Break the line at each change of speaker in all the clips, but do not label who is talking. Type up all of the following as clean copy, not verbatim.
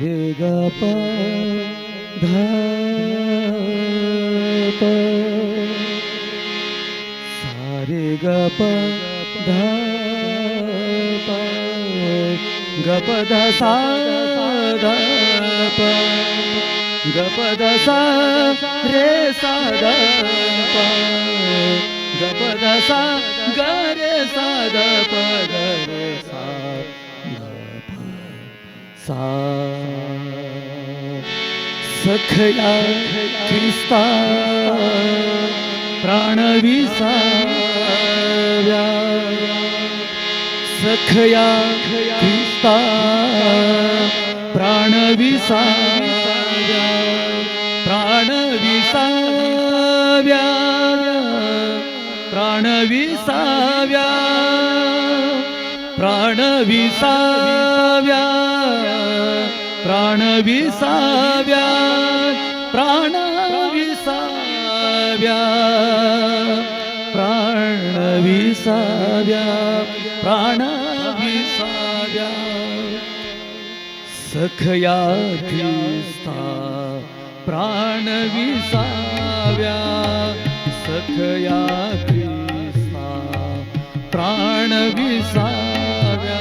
रे ग प ध प सा रे ग प ध प ग प ध सा ध प ग प ध सा रे सा ध प ग प ध सा ग रे सा ध प ग रे सा सा सखया ख्रिस्ता प्राण विसाव्या सखया ख्रिस्ता प्राण विसाव्या प्राण विसाव्या प्राण विसाव्या प्राण विसाव्या प्राण विसाव्या प्राण विसाव्या प्राण विसाव्या प्राण विसाव्या सखया ख्रिस्ता प्राण विसाव्या सखया ख्रिस्ता प्राण विसाव्या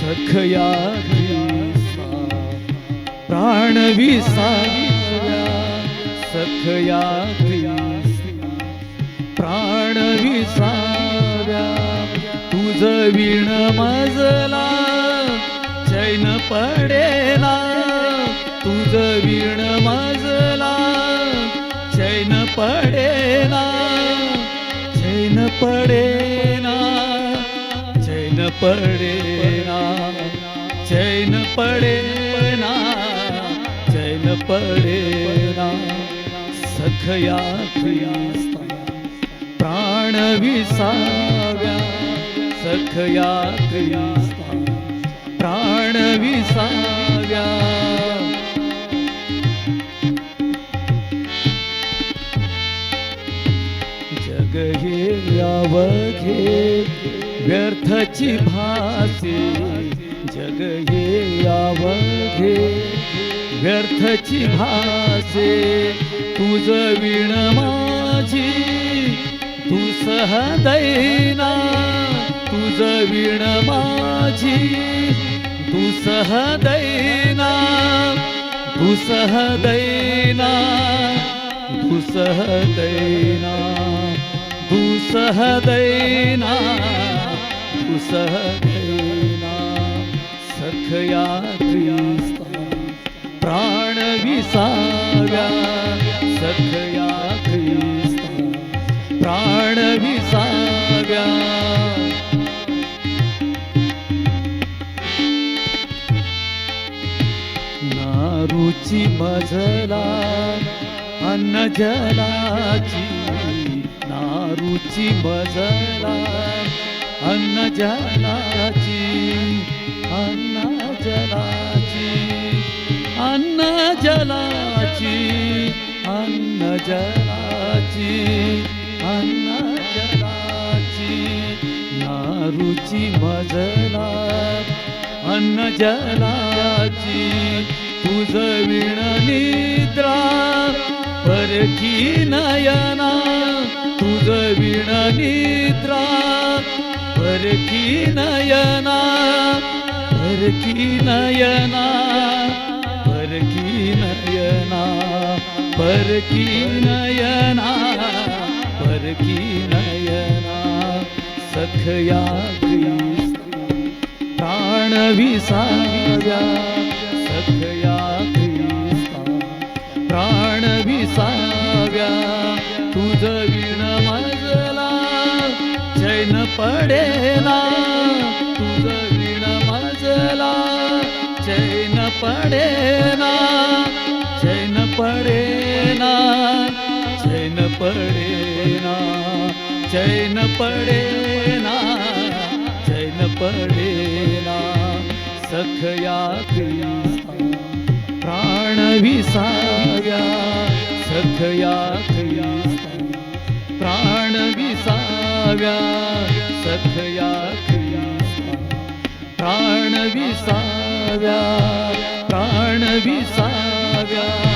सखया ख्रिस्ता प्राण विसाव्या सखया ख्रिस्ता प्राण विसाव्या तुझ विण मजला चैन पडेला तुझ विण मजला चैन पडेला चैन पडेना चैन पडेना चैन पडेना चैन पडेना सखया ख्रिस्ता प्राण विसाव्या सखया ख्रिस्ता प्राण विसाव्या जग हे अवघे व्यर्थची भासे जग हे अवघे व्यर्थची भासे तुझ विण माझी तू सहदैना तुझ विण माझी तू सहदैना तू सहदैना तू सहदैना तू सहदैना तू सहदैना सखया ख्रिस्ता प्राण विसाव्या सखया ख्रिस्ता प्राण विसाव्या ना रुची मजला अन्न जलाची ना रुची मजला अन्न जलाची अन्न जलाची अन्न जलाची अन्न जलाची अन्न जलाची ना रुची मजला अन्न जलाची तुझ विण निद्रा परकी नयना तुझ विण निद्रा परकी नयना परकी नयना परकी नयना परकी नयना परकी नयना सखया ख्रिस्ता प्राण विसाव्या सखया ख्रिस्ता प्राण विसाव्या तुझ विण मजला चैन पडेला तुझ विण मजला चैन पडेना चैन पडेना चैन पडेना चैन पडेना चैन पडेना सखया ख्रिस्ता प्राण विसाव्या सखया ख्रिस्ता प्राण विसाव्या सखया ख्रिस्ता प्राण विसाव्या